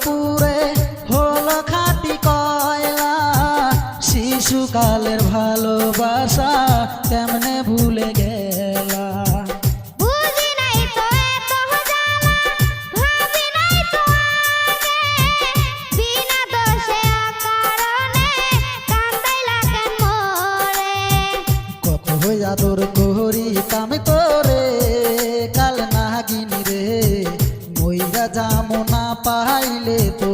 পুরে হলো খাঁটি কয়লা। শিশুকালের ভালোবাসা কেমনে ভুলে গেলা। বুঝি নাই তো এত জ্বালা, ভাবি নাই তো আগে, বিনা দোষে অকারণে কান্দাইলা কেন মোরে। কত আদর করিতাম তোরে, কাল নাগিনী রে মইরা যামো না পাইলে তো